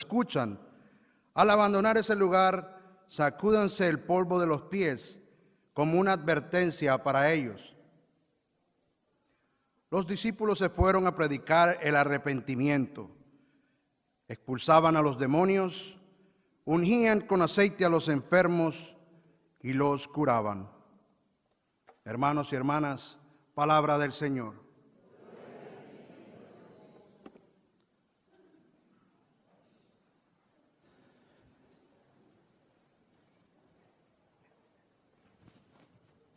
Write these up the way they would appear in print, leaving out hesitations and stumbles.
escuchan, al abandonar ese lugar, sacúdanse el polvo de los pies como una advertencia para ellos. Los discípulos se fueron a predicar el arrepentimiento, expulsaban a los demonios, ungían con aceite a los enfermos y los curaban. Hermanos y hermanas, palabra del Señor.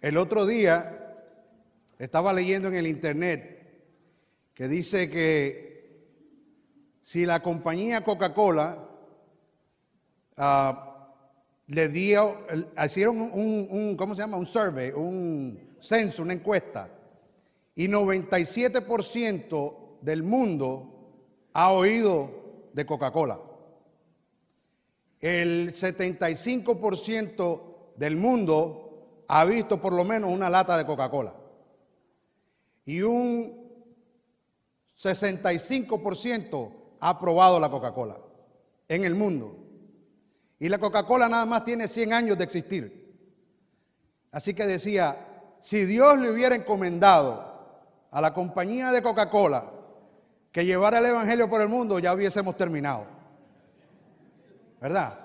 El otro día estaba leyendo en el internet que dice que si la compañía Coca-Cola hicieron un survey, un censo, una encuesta, y 97% del mundo ha oído de Coca-Cola. El 75% del mundo ha visto por lo menos una lata de Coca-Cola. Y un 65% ha probado la Coca-Cola en el mundo. Y la Coca-Cola nada más tiene 100 años de existir. Así que decía, si Dios le hubiera encomendado a la compañía de Coca-Cola que llevara el evangelio por el mundo, ya hubiésemos terminado. ¿Verdad?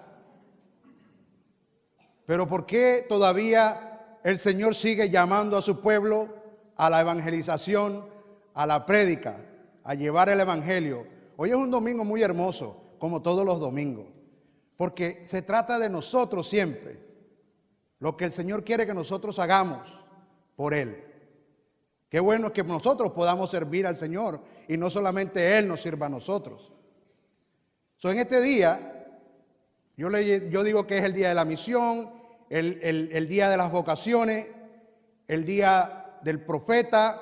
Pero ¿por qué todavía el Señor sigue llamando a su pueblo a la evangelización, a la prédica, a llevar el evangelio? Hoy es un domingo muy hermoso, como todos los domingos, porque se trata de nosotros siempre, lo que el Señor quiere que nosotros hagamos por Él. Qué bueno es que nosotros podamos servir al Señor y no solamente Él nos sirva a nosotros. En este día, yo digo que es el día de la misión, el día de las vocaciones, el día del profeta,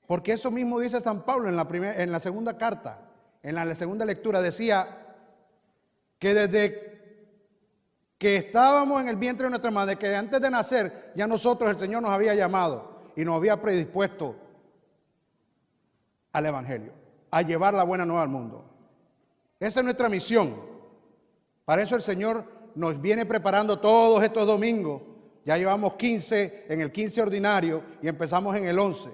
porque eso mismo dice San Pablo en la segunda carta, en la segunda lectura, decía que desde que estábamos en el vientre de nuestra madre, que antes de nacer ya nosotros, el Señor nos había llamado y nos había predispuesto al evangelio, a llevar la buena nueva al mundo. Esa es nuestra misión. Para eso el Señor nos viene preparando todos estos domingos. Ya llevamos 15 en el 15 ordinario y empezamos en el 11.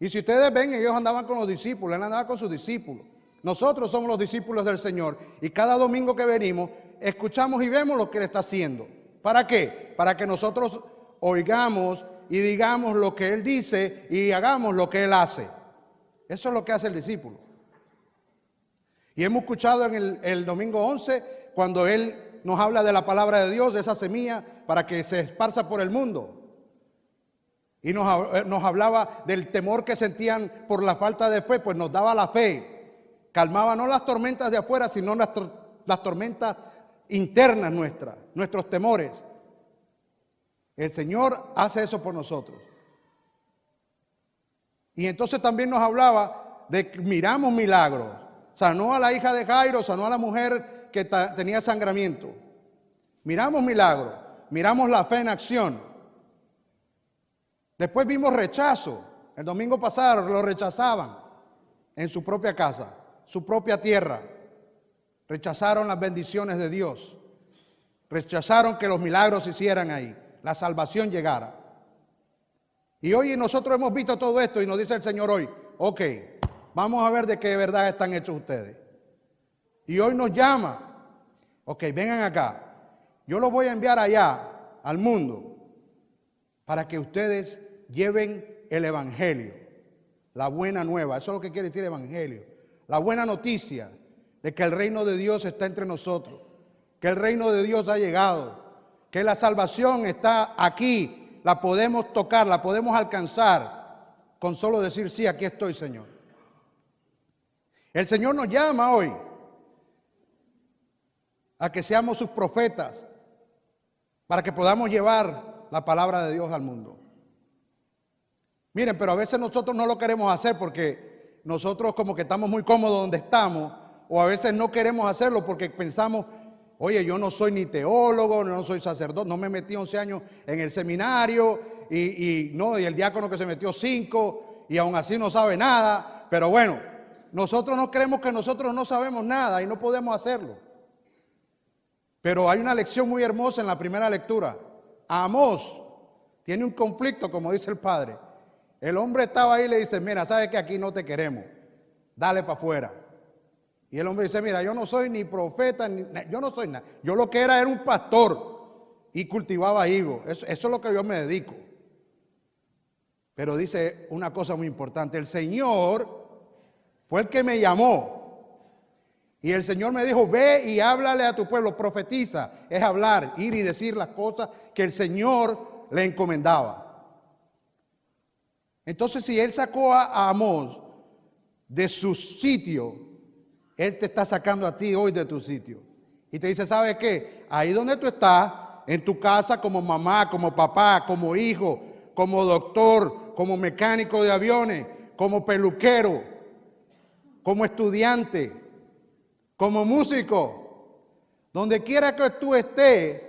Y si ustedes ven, ellos andaban con los discípulos, él andaba con sus discípulos. Nosotros somos los discípulos del Señor y cada domingo que venimos escuchamos y vemos lo que Él está haciendo. ¿Para qué? Para que nosotros oigamos y digamos lo que Él dice y hagamos lo que Él hace. Eso es lo que hace el discípulo. Y hemos escuchado en el domingo 11 cuando Él nos habla de la palabra de Dios, de esa semilla para que se esparza por el mundo. Y nos hablaba del temor que sentían por la falta de fe, pues nos daba la fe. Calmaba no las tormentas de afuera, sino las tormentas internas nuestras, nuestros temores. El Señor hace eso por nosotros. Y entonces también nos hablaba de que miramos milagros. Sanó a la hija de Jairo, sanó a la mujer que tenía sangramiento. Miramos milagros, miramos la fe en acción. Después vimos rechazo. El domingo pasado lo rechazaban en su propia casa, su propia tierra. Rechazaron las bendiciones de Dios. Rechazaron que los milagros se hicieran ahí, la salvación llegara. Y hoy nosotros hemos visto todo esto y nos dice el Señor hoy, ok, vamos a ver de qué verdad están hechos ustedes. Y hoy nos llama, ok, vengan acá. Yo los voy a enviar allá, al mundo, para que ustedes lleven el evangelio, la buena nueva. Eso es lo que quiere decir evangelio. La buena noticia de que el reino de Dios está entre nosotros, que el reino de Dios ha llegado, que la salvación está aquí, la podemos tocar, la podemos alcanzar con solo decir, sí, aquí estoy, Señor. El Señor nos llama hoy a que seamos sus profetas, para que podamos llevar la palabra de Dios al mundo. Miren, pero a veces nosotros no lo queremos hacer porque nosotros como que estamos muy cómodos donde estamos, o a veces no queremos hacerlo porque pensamos, oye, yo no soy ni teólogo, no soy sacerdote, no me metí 11 años en el seminario, y el diácono que se metió 5, y aún así no sabe nada, pero bueno, nosotros no creemos que nosotros no sabemos nada y no podemos hacerlo. Pero hay una lección muy hermosa en la primera lectura. Amós tiene un conflicto, como dice el padre. El hombre estaba ahí y le dice, mira, sabes que aquí no te queremos, dale para afuera. Y el hombre dice, mira, yo no soy ni profeta, yo no soy nada. Yo lo que era un pastor y cultivaba higos. Eso es lo que yo me dedico. Pero dice una cosa muy importante, el Señor fue el que me llamó. Y el Señor me dijo, ve y háblale a tu pueblo, profetiza, es hablar, ir y decir las cosas que el Señor le encomendaba. Entonces, si Él sacó a Amós de su sitio, Él te está sacando a ti hoy de tu sitio. Y te dice, ¿sabes qué? Ahí donde tú estás, en tu casa, como mamá, como papá, como hijo, como doctor, como mecánico de aviones, como peluquero, como estudiante, como músico, donde quiera que tú estés,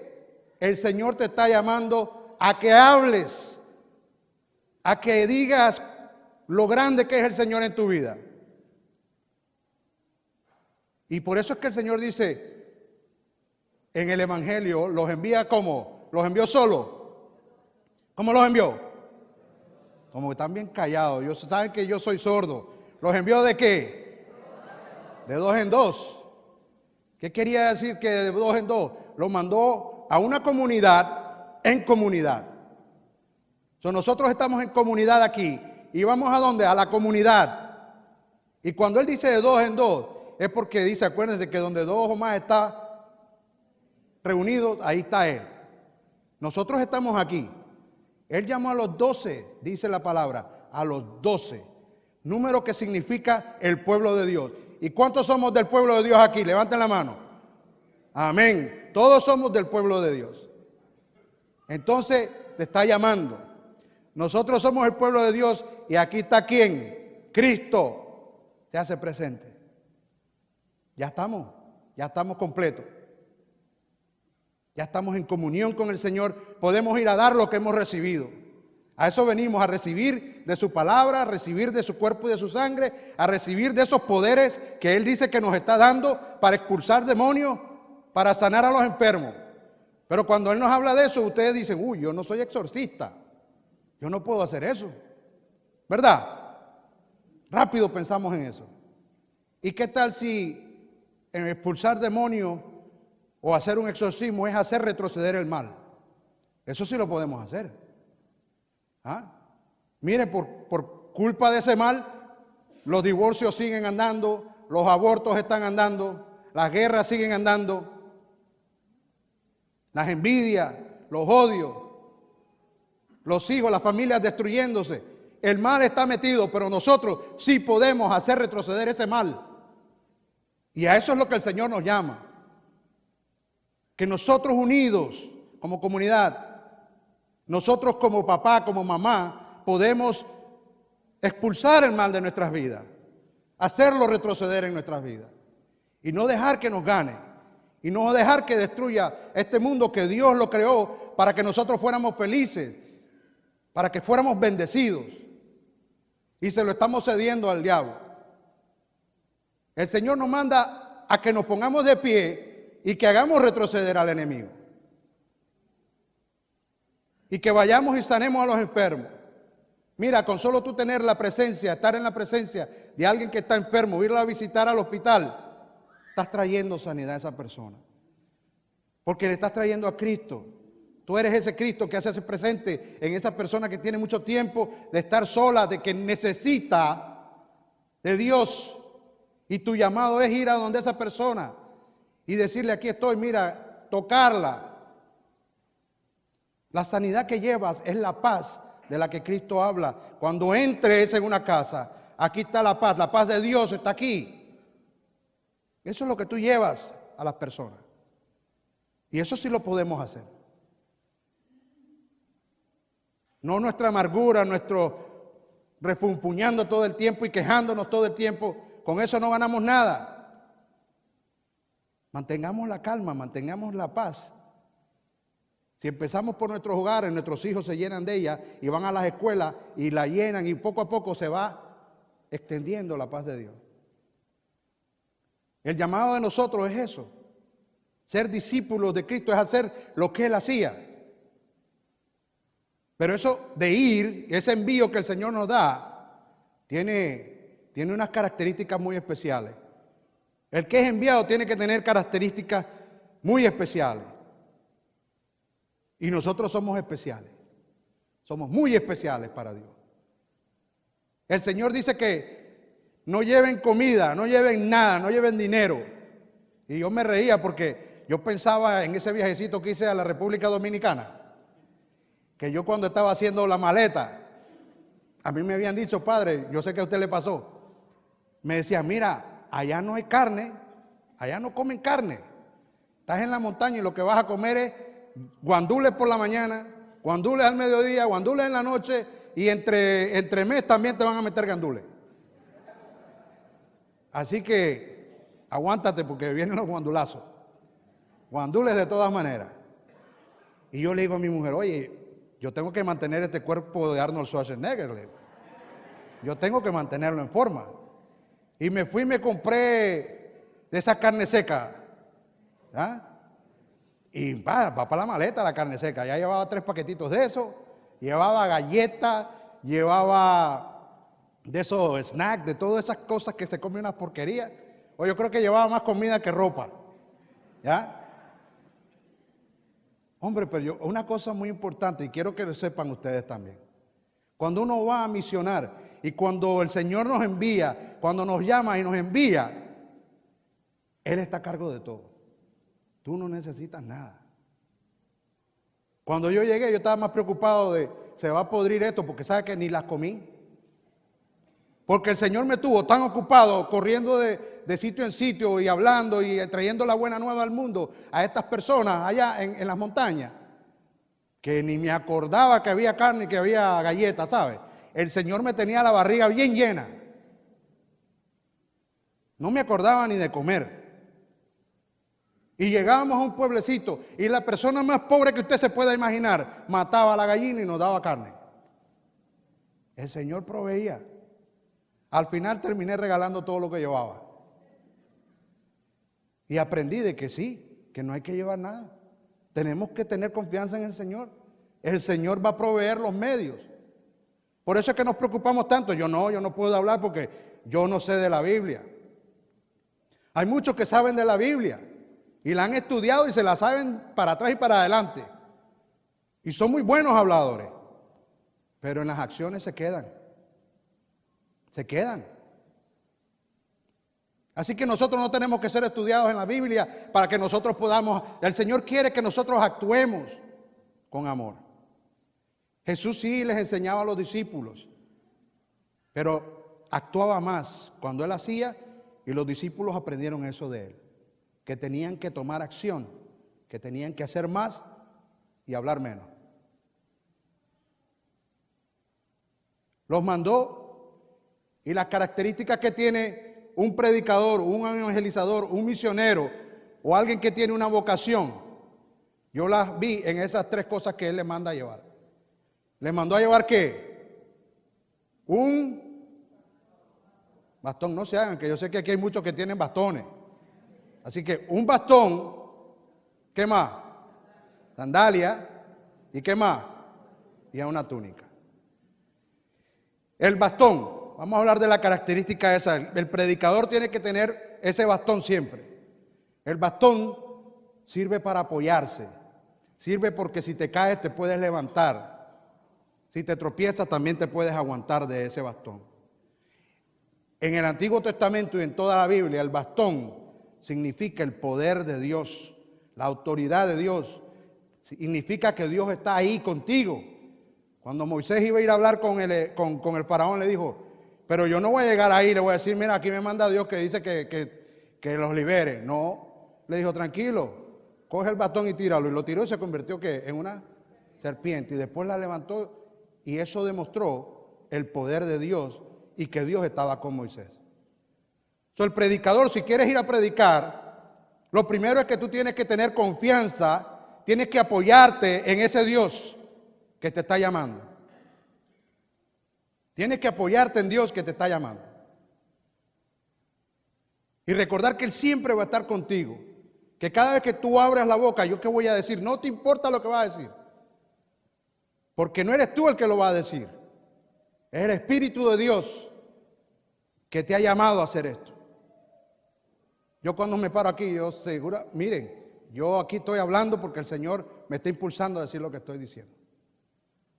el Señor te está llamando a que hables, a que digas lo grande que es el Señor en tu vida. Y por eso es que el Señor dice en el Evangelio, los envía como, los envió solo. ¿Cómo los envió? Como que están bien callados, saben que yo soy sordo. ¿Los envió de qué? De dos en dos. ¿Qué quería decir que de dos en dos? Lo mandó a una comunidad en comunidad. Nosotros estamos en comunidad aquí y vamos a ¿dónde? A la comunidad. Y cuando Él dice de dos en dos, es porque dice, acuérdense que donde dos o más está reunidos, ahí está Él. Nosotros estamos aquí. Él llamó a los 12, dice la palabra, a los 12. Número que significa el pueblo de Dios. ¿Y cuántos somos del pueblo de Dios aquí? Levanten la mano. Amén. Todos somos del pueblo de Dios. Entonces te está llamando. Nosotros somos el pueblo de Dios y aquí está ¿quién? Cristo. Se hace presente. Ya estamos completos. Ya estamos en comunión con el Señor. Podemos ir a dar lo que hemos recibido. A eso venimos, a recibir de su palabra, a recibir de su cuerpo y de su sangre, a recibir de esos poderes que Él dice que nos está dando para expulsar demonios, para sanar a los enfermos. Pero cuando Él nos habla de eso, ustedes dicen, uy, yo no soy exorcista. Yo no puedo hacer eso. ¿Verdad? Rápido pensamos en eso. ¿Y qué tal si en expulsar demonios o hacer un exorcismo es hacer retroceder el mal? Eso sí lo podemos hacer. ¿Ah? Mire, por culpa de ese mal, los divorcios siguen andando, los abortos están andando, las guerras siguen andando, las envidias, los odios, los hijos, las familias destruyéndose. El mal está metido, pero nosotros sí podemos hacer retroceder ese mal. Y a eso es lo que el Señor nos llama. Que nosotros unidos como comunidad, nosotros como papá, como mamá, podemos expulsar el mal de nuestras vidas, hacerlo retroceder en nuestras vidas y no dejar que nos gane y no dejar que destruya este mundo que Dios lo creó para que nosotros fuéramos felices, para que fuéramos bendecidos, y se lo estamos cediendo al diablo. El Señor nos manda a que nos pongamos de pie y que hagamos retroceder al enemigo. Y que vayamos y sanemos a los enfermos. Mira, con solo tú tener la presencia, estar en la presencia de alguien que está enfermo, irla a visitar al hospital, estás trayendo sanidad a esa persona. Porque le estás trayendo a Cristo. Tú eres ese Cristo que hace presente en esa persona que tiene mucho tiempo de estar sola, de que necesita de Dios. Y tu llamado es ir a donde esa persona y decirle, aquí estoy, mira, tocarla. La sanidad que llevas es la paz de la que Cristo habla. Cuando entres en una casa, aquí está la paz de Dios está aquí. Eso es lo que tú llevas a las personas. Y eso sí lo podemos hacer. No nuestra amargura, nuestro refunfuñando todo el tiempo y quejándonos todo el tiempo. Con eso no ganamos nada. Mantengamos la calma, mantengamos la paz. Si empezamos por nuestros hogares, nuestros hijos se llenan de ella y van a las escuelas y la llenan y poco a poco se va extendiendo la paz de Dios. El llamado de nosotros es eso. Ser discípulos de Cristo es hacer lo que Él hacía. Pero eso de ir, ese envío que el Señor nos da, tiene unas características muy especiales. El que es enviado tiene que tener características muy especiales. Y nosotros somos especiales. Somos muy especiales para Dios. El Señor dice que no lleven comida, no lleven nada, no lleven dinero. Y yo me reía porque yo pensaba en ese viajecito que hice a la República Dominicana. Que yo cuando estaba haciendo la maleta, a mí me habían dicho, padre, yo sé que a usted le pasó. Me decía, mira, allá no hay carne, allá no comen carne. Estás en la montaña y lo que vas a comer es guandules por la mañana, guandules al mediodía, guandules en la noche y entre mes también te van a meter gandules. Así que aguántate porque vienen los guandulazos. Guandules de todas maneras. Y yo le digo a mi mujer, oye, yo tengo que mantener este cuerpo de Arnold Schwarzenegger. Le digo. Yo tengo que mantenerlo en forma. Y me fui y me compré de esa carne seca. ¿Ah? Y va para la maleta la carne seca. Ya llevaba 3 paquetitos de eso. Llevaba galletas, llevaba de esos snacks, de todas esas cosas que se comen unas porquerías. O yo creo que llevaba más comida que ropa. ¿Ya? Hombre, pero una cosa muy importante, y quiero que lo sepan ustedes también. Cuando uno va a misionar y cuando el Señor nos envía, cuando nos llama y nos envía, Él está a cargo de todo. Tú no necesitas nada. Cuando yo llegué, yo estaba más preocupado de, se va a podrir esto, porque sabe que ni las comí. Porque el Señor me tuvo tan ocupado corriendo de sitio en sitio y hablando y trayendo la buena nueva al mundo a estas personas allá en las montañas, que ni me acordaba que había carne y que había galletas, ¿sabes? El Señor me tenía la barriga bien llena. No me acordaba ni de comer. Y llegábamos a un pueblecito y la persona más pobre que usted se pueda imaginar mataba a la gallina y nos daba carne. El Señor proveía. Al final terminé regalando todo lo que llevaba. Y aprendí de que sí, que no hay que llevar nada. Tenemos que tener confianza en el Señor. El Señor va a proveer los medios. Por eso es que nos preocupamos tanto. Yo no puedo hablar porque yo no sé de la Biblia. Hay muchos que saben de la Biblia y la han estudiado y se la saben para atrás y para adelante. Y son muy buenos habladores. Pero en las acciones se quedan. Se quedan. Así que nosotros no tenemos que ser estudiados en la Biblia para que nosotros podamos. El Señor quiere que nosotros actuemos con amor. Jesús sí les enseñaba a los discípulos, pero actuaba más cuando Él hacía y los discípulos aprendieron eso de Él. Que tenían que tomar acción, que tenían que hacer más y hablar menos. Los mandó. Y las características que tiene un predicador, un evangelizador, un misionero o alguien que tiene una vocación, yo las vi en esas 3 cosas que Él le manda a llevar. ¿Le mandó a llevar qué? Un bastón. No se hagan, que yo sé que aquí hay muchos que tienen bastones. Así que un bastón, ¿qué más? Sandalia, ¿y qué más? Y a una túnica. El bastón. Vamos a hablar de la característica esa. El predicador tiene que tener ese bastón siempre. El bastón sirve para apoyarse. Sirve porque si te caes te puedes levantar. Si te tropiezas también te puedes aguantar de ese bastón. En el Antiguo Testamento y en toda la Biblia, el bastón significa el poder de Dios, la autoridad de Dios. Significa que Dios está ahí contigo. Cuando Moisés iba a ir a hablar con el faraón, le dijo, pero yo no voy a llegar ahí, le voy a decir, mira, aquí me manda Dios que dice que los libere. No, le dijo, tranquilo, coge el bastón y tíralo. Y lo tiró y se convirtió en una serpiente. Y después la levantó y eso demostró el poder de Dios y que Dios estaba con Moisés. El predicador, si quieres ir a predicar, lo primero es que tú tienes que tener confianza, tienes que apoyarte en ese Dios que te está llamando. Tienes que apoyarte en Dios que te está llamando. Y recordar que Él siempre va a estar contigo. Que cada vez que tú abras la boca, ¿yo qué voy a decir? No te importa lo que vas a decir. Porque no eres tú el que lo va a decir. Es el Espíritu de Dios que te ha llamado a hacer esto. Yo cuando me paro aquí, yo seguro, miren, yo aquí estoy hablando porque el Señor me está impulsando a decir lo que estoy diciendo.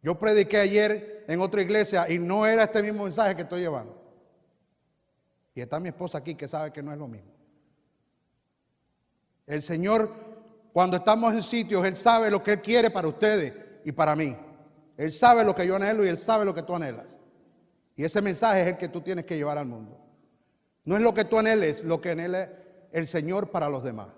Yo prediqué ayer en otra iglesia y no era este mismo mensaje que estoy llevando. Y está mi esposa aquí que sabe que no es lo mismo. El Señor, cuando estamos en sitios, Él sabe lo que Él quiere para ustedes y para mí. Él sabe lo que yo anhelo y Él sabe lo que tú anhelas. Y ese mensaje es el que tú tienes que llevar al mundo. No es lo que tú anheles, lo que anhela el Señor para los demás.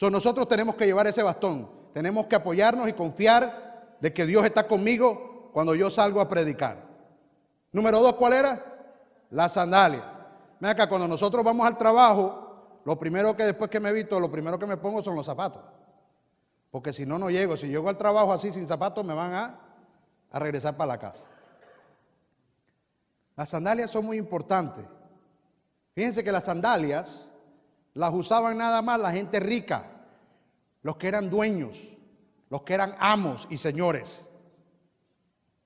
Nosotros tenemos que llevar ese bastón. Tenemos que apoyarnos y confiar de que Dios está conmigo cuando yo salgo a predicar. Número 2, ¿cuál era? La sandalia. Mira acá, cuando nosotros vamos al trabajo, lo primero que después que me visto, lo primero que me pongo son los zapatos. Porque si no, no llego. Si llego al trabajo así sin zapatos, me van a regresar para la casa. Las sandalias son muy importantes. Fíjense que las sandalias las usaban nada más la gente rica, los que eran dueños, los que eran amos y señores.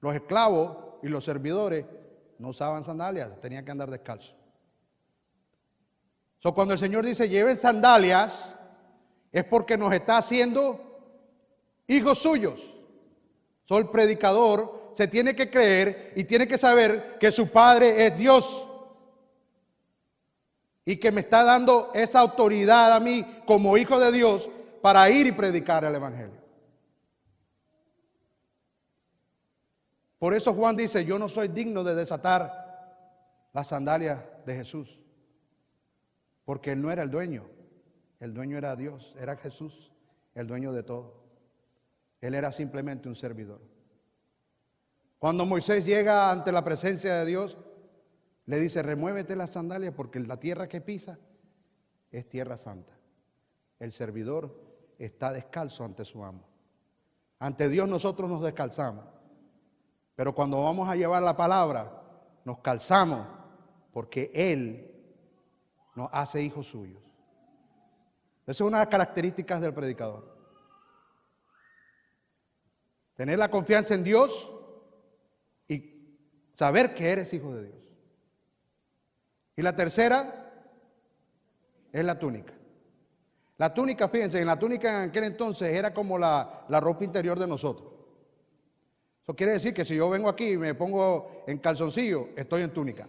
Los esclavos y los servidores no usaban sandalias, tenían que andar descalzos. Cuando el Señor dice lleven sandalias, es porque nos está haciendo hijos suyos. El predicador se tiene que creer y tiene que saber que su Padre es Dios. Y que me está dando esa autoridad a mí como hijo de Dios para ir y predicar el Evangelio. Por eso Juan dice, yo no soy digno de desatar las sandalias de Jesús. Porque Él no era el dueño era Dios, era Jesús, el dueño de todo. Él era simplemente un servidor. Cuando Moisés llega ante la presencia de Dios, le dice, remuévete las sandalias porque la tierra que pisa es tierra santa. El servidor está descalzo ante su amo. Ante Dios nosotros nos descalzamos. Pero cuando vamos a llevar la palabra, nos calzamos porque Él nos hace hijos suyos. Esa es una de las características del predicador. Tener la confianza en Dios y saber que eres hijo de Dios. Y la tercera es la túnica. La túnica, fíjense, en la túnica en aquel entonces era como la ropa interior de nosotros. Eso quiere decir que si yo vengo aquí y me pongo en calzoncillo, estoy en túnica.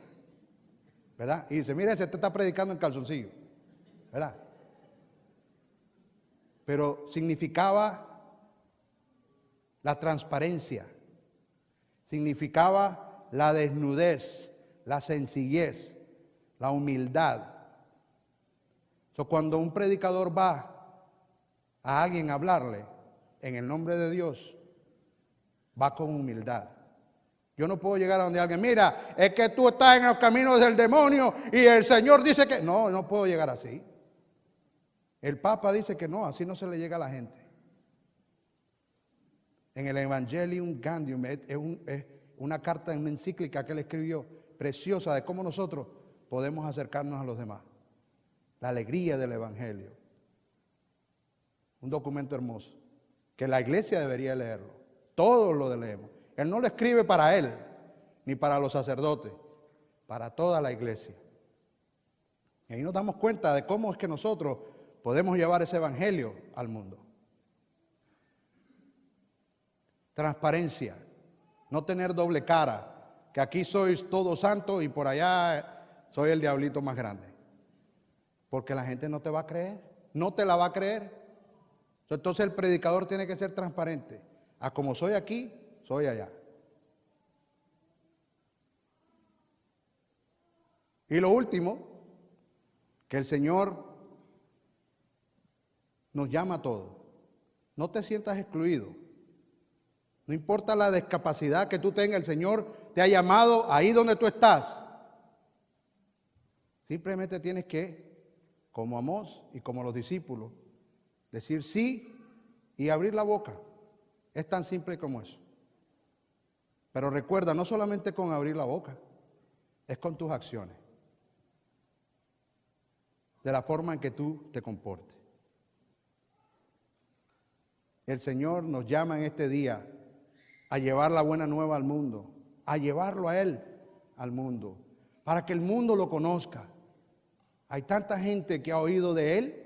¿Verdad? Y dice, mire, se te está predicando en calzoncillo. ¿Verdad? Pero significaba la transparencia, significaba la desnudez, la sencillez, la humildad. Cuando un predicador va a alguien a hablarle en el nombre de Dios, va con humildad. Yo no puedo llegar a donde alguien, mira, es que tú estás en los caminos del demonio y el Señor dice que... No, no puedo llegar así. El Papa dice que no, así no se le llega a la gente. En el Evangelium Gaudium es una carta, una encíclica que él escribió, preciosa, de cómo nosotros podemos acercarnos a los demás. La alegría del Evangelio. Un documento hermoso, que la iglesia debería leerlo. Todos lo leemos. Él no lo escribe para él, ni para los sacerdotes, para toda la iglesia. Y ahí nos damos cuenta de cómo es que nosotros podemos llevar ese evangelio al mundo. Transparencia, no tener doble cara, que aquí sois todo santo y por allá soy el diablito más grande. Porque la gente no te va a creer, no te la va a creer. Entonces el predicador tiene que ser transparente. A como soy aquí, soy allá. Y lo último, que el Señor nos llama a todos. No te sientas excluido. No importa la discapacidad que tú tengas, el Señor te ha llamado ahí donde tú estás. Simplemente tienes que, como Amós y como los discípulos, decir sí y abrir la boca. Es tan simple como eso. Pero recuerda, no solamente con abrir la boca, es con tus acciones, de la forma en que tú te comportes. El Señor nos llama en este día a llevar la buena nueva al mundo, a llevarlo a Él al mundo, para que el mundo lo conozca. Hay tanta gente que ha oído de Él,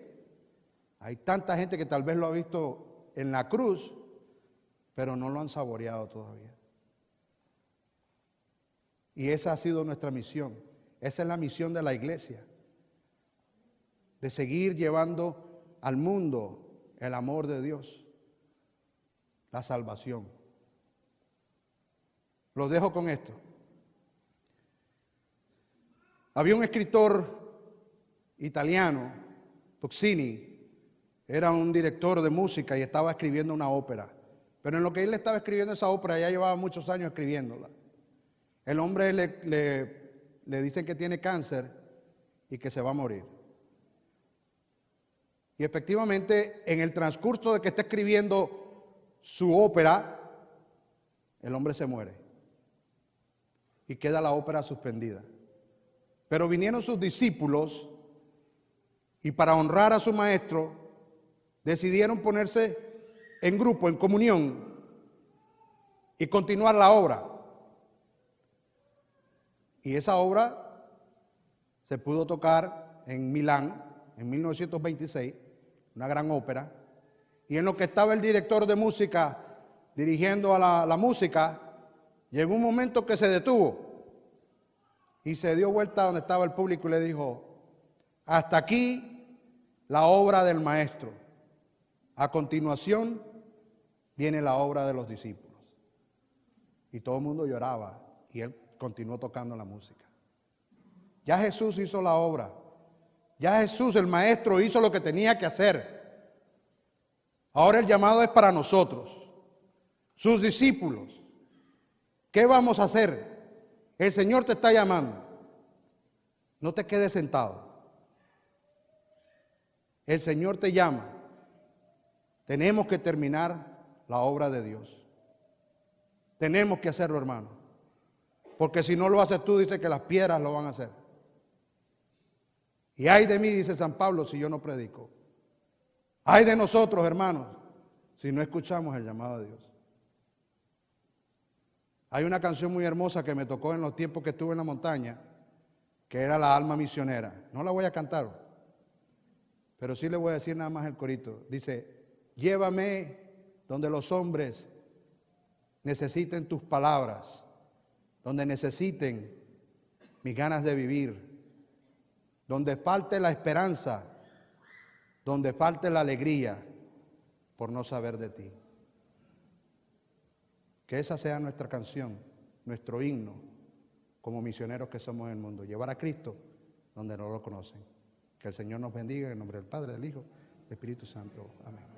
hay tanta gente que tal vez lo ha visto en la cruz, pero no lo han saboreado todavía. Y esa ha sido nuestra misión, esa es la misión de la iglesia, de seguir llevando al mundo el amor de Dios, la salvación. Los dejo con esto. Había un escritor italiano, Puccini, era un director de música y estaba escribiendo una ópera. Pero en lo que él estaba escribiendo esa ópera, ya llevaba muchos años escribiéndola. El hombre le dicen que tiene cáncer y que se va a morir. Y efectivamente, en el transcurso de que está escribiendo su ópera, el hombre se muere. Y queda la ópera suspendida. Pero vinieron sus discípulos y para honrar a su maestro, decidieron ponerse en grupo, en comunión y continuar la obra. Y esa obra se pudo tocar en Milán en 1926, una gran ópera, y en lo que estaba el director de música dirigiendo a la música, llegó un momento que se detuvo y se dio vuelta donde estaba el público y le dijo: hasta aquí la obra del maestro, a continuación viene la obra de los discípulos. Y todo el mundo lloraba y él continuó tocando la música. Ya Jesús hizo la obra. Ya Jesús, el maestro, hizo lo que tenía que hacer. Ahora el llamado es para nosotros, sus discípulos. ¿Qué vamos a hacer? El Señor te está llamando. No te quedes sentado. El Señor te llama. Tenemos que terminar la obra de Dios. Tenemos que hacerlo, hermano. Porque si no lo haces tú, dice que las piedras lo van a hacer. Y ay de mí, dice San Pablo, si yo no predico. Ay de nosotros, hermanos, si no escuchamos el llamado de Dios. Hay una canción muy hermosa que me tocó en los tiempos que estuve en la montaña, que era La alma misionera. No la voy a cantar, pero sí le voy a decir nada más el corito. Dice: llévame donde los hombres necesiten tus palabras, donde necesiten mis ganas de vivir, donde falte la esperanza, donde falte la alegría por no saber de ti. Que esa sea nuestra canción, nuestro himno, como misioneros que somos en el mundo. Llevar a Cristo donde no lo conocen. Que el Señor nos bendiga en el nombre del Padre, del Hijo, del Espíritu Santo. Amén.